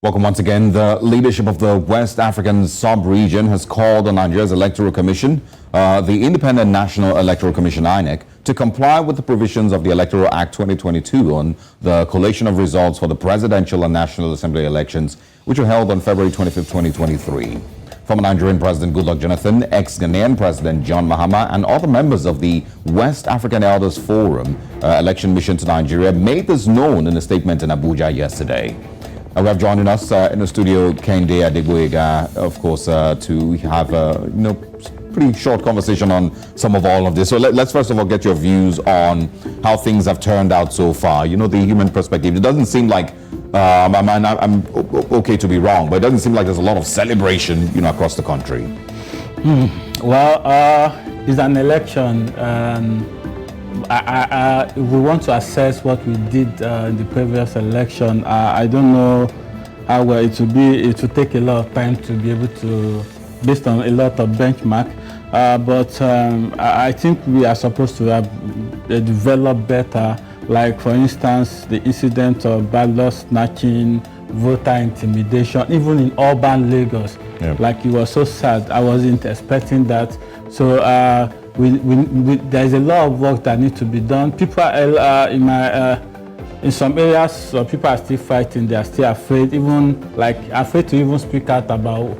Welcome once again. The leadership of the West African sub-region has called on Nigeria's Electoral Commission, the Independent National Electoral Commission INEC, to comply with the provisions of the Electoral Act 2022 on the collation of results for the presidential and National Assembly elections, which were held on February 25, 2023. Former Nigerian President Goodluck Jonathan, ex-Ghanaian President John Mahama, and other members of the West African Elders Forum election mission to Nigeria made this known in a statement in Abuja yesterday. We have joining us in the studio Kehinde Adegboyega, of course, to have a pretty short conversation on some of all of this. So let's first of all get your views on how things have turned out so far. You know, the human perspective. It doesn't seem like I'm okay to be wrong, but it doesn't seem like there's a lot of celebration, across the country. Well, it's an election. We want to assess what we did in the previous election. I don't know how well it will be. It will take a lot of time to be able to, based on a lot of benchmark. But I think we are supposed to have developed better. Like, for instance, the incident of ballot snatching, voter intimidation, even in urban Lagos. Yeah. Like, it was so sad. I wasn't expecting that. So there's a lot of work that needs to be done. People are in some areas, so people are still fighting. They are still afraid, even afraid to even speak out about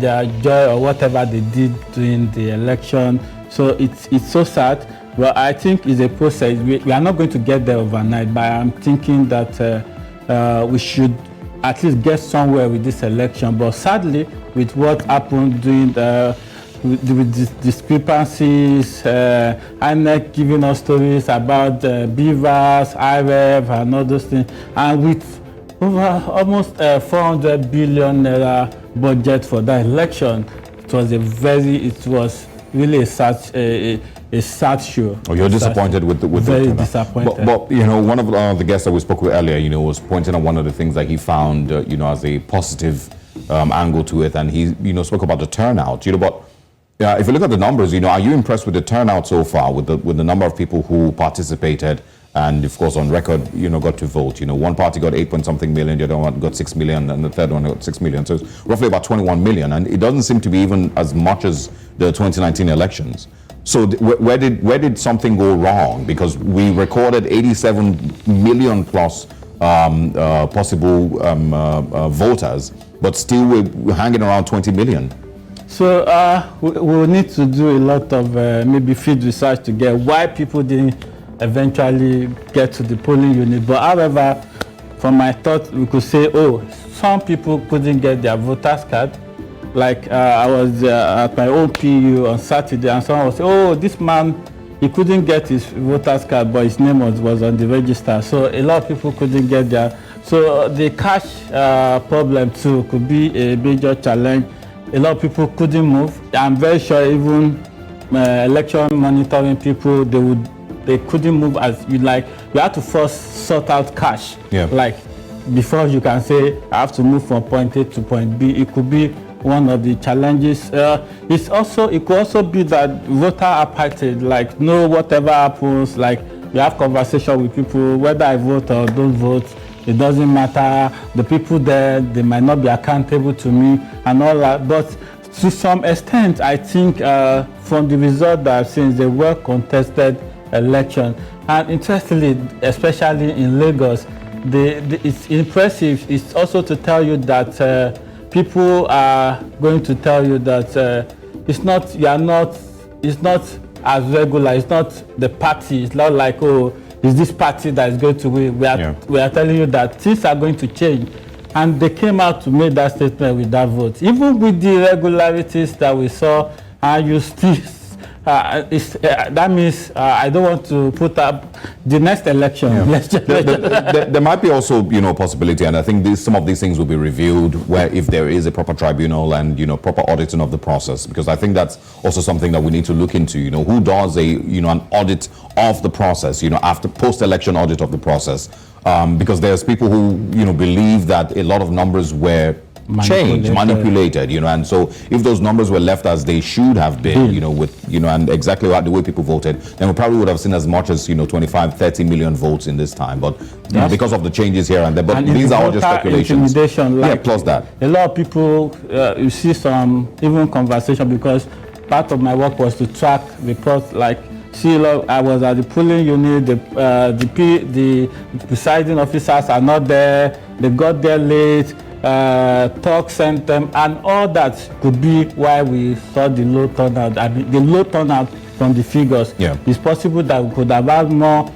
their joy or whatever they did during the election. So it's so sad. Well, I think it's a process. We are not going to get there overnight, but I'm thinking that we should at least get somewhere with this election. But sadly, with what happened during with discrepancies, INEC giving us stories about beavers, IREV, and all those things, and with over almost 400 billion naira budget for that election, it was really a sad show. Oh, you're disappointed with the very disappointed. But one of the guests that we spoke with earlier, was pointing out one of the things that he found, as a positive angle to it, and he, spoke about the turnout. But if you look at the numbers, are you impressed with the turnout so far, with the number of people who participated and, of course, on record, got to vote? One party got 8-point-something million, the other one got 6 million, and the third one got 6 million. So it's roughly about 21 million, and it doesn't seem to be even as much as the 2019 elections. So where did something go wrong? Because we recorded 87 million plus possible voters, but still we're hanging around 20 million. So we will need to do a lot of maybe field research to get why people didn't eventually get to the polling unit. But however, from my thought, we could say, some people couldn't get their voters card. Like I was at my own PU on Saturday, and someone was saying, this man, he couldn't get his voters card, but his name was on the register. So a lot of people couldn't get there. So the cash problem too could be a major challenge. A lot of people couldn't move. I'm very sure even election monitoring people, they couldn't move as you like. You have to first sort out cash. Yeah. Like before you can say I have to move from point A to point B. It could be one of the challenges. It could also be that voter apathy, like whatever happens, like you have conversation with people, whether I vote or don't vote, it doesn't matter. The people there, they might not be accountable to me and all that. But to some extent, I think from the result that I've seen, it's a well-contested election. And interestingly, especially in Lagos, it's impressive. It's also to tell you that people are going to tell you that it's not as regular. It's not the party. It's not like, is this party that is going to win? We are telling you that things are going to change. And they came out to make that statement with that vote. Even with the irregularities that we saw, you still, that means I don't want to put up the next election. Yeah. There might be also, possibility, and I think some of these things will be reviewed where if there is a proper tribunal and, proper auditing of the process, because I think that's also something that we need to look into. Who does an audit of the process, after post-election audit of the process, because there's people who, believe that a lot of numbers were manipulated, you know, and so if those numbers were left as they should have been, you know, with, you know, and exactly the way people voted, then we probably would have seen as much as, you know, 25, 30 million votes in this time. But you know, because of the changes here and there, but these are all just speculations. Like, plus that. A lot of people, you see some even conversation, because part of my work was to track reports, like, I was at the polling unit, the presiding officers are not there, they got there late, talk sent them, and all that could be why we saw the low turnout. I mean, the low turnout from the figures. Yeah. It's possible that we could have had more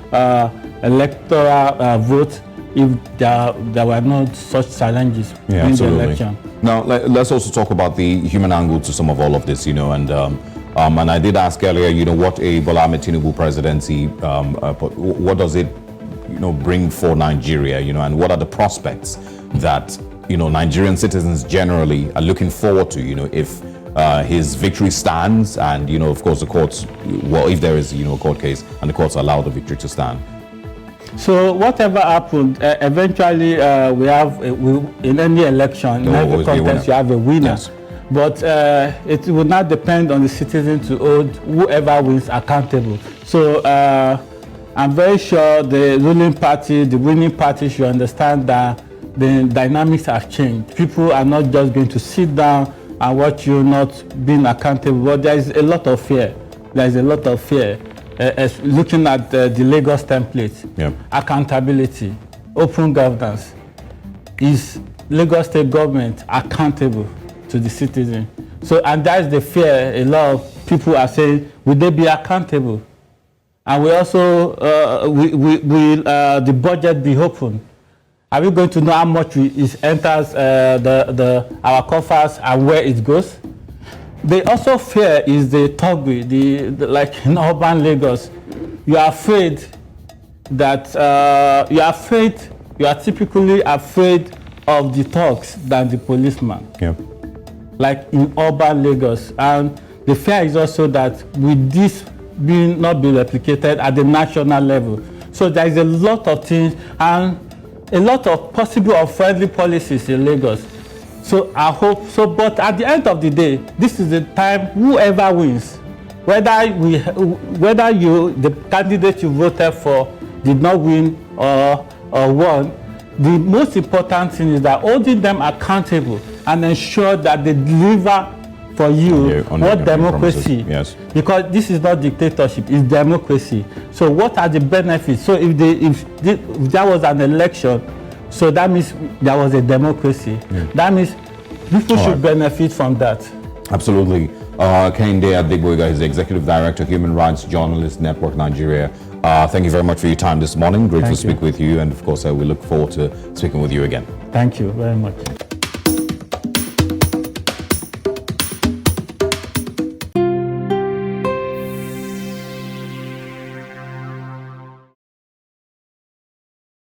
electoral votes if there were not such challenges in the election. Now, let's also talk about the human angle to some of all of this, you know, and I did ask earlier, you know, what a Bola Ahmed Tinubu presidency, what does it, you know, bring for Nigeria, you know, and what are the prospects that, you know, Nigerian citizens generally are looking forward to, you know, if his victory stands and, you know, of course, the courts, well, if there is, you know, a court case and the courts allow the victory to stand. So whatever happened, eventually we have, in any election, in every contest, you have a winner. Yes. But it will not depend on the citizen to hold whoever wins accountable. So I'm very sure the ruling party, the winning party, should understand that the dynamics have changed. People are not just going to sit down and watch you not being accountable. But there is a lot of fear. There is a lot of fear. Looking at the Lagos template, accountability, open governance. Is Lagos state government accountable to the citizen? So, and that's the fear. A lot of people are saying, will they be accountable? And we also, will the budget be open? Are we going to know how much it enters our coffers and where it goes? The also fear is the Togbi, like in urban Lagos. You are afraid that you are typically afraid of the thugs than the policeman. Yeah. Like in urban Lagos. And the fear is also that with this not be replicated at the national level. So there is a lot of things and a lot of possible unfriendly policies in Lagos. So I hope so, but at the end of the day, this is the time whoever wins, whether the candidate you voted for did not win or won, the most important thing is that holding them accountable and ensure that they deliver for you what democracy. Yes. Because this is not dictatorship, it's democracy. So what are the benefits? So if there was an election, so that means there was a democracy. That means people should benefit from that. Absolutely. Kehinde Adegboyega is the Executive Director, Human Rights Journalist Network Nigeria. Thank you very much for your time this morning. Great to speak with you. And of course, we look forward to speaking with you again. Thank you very much.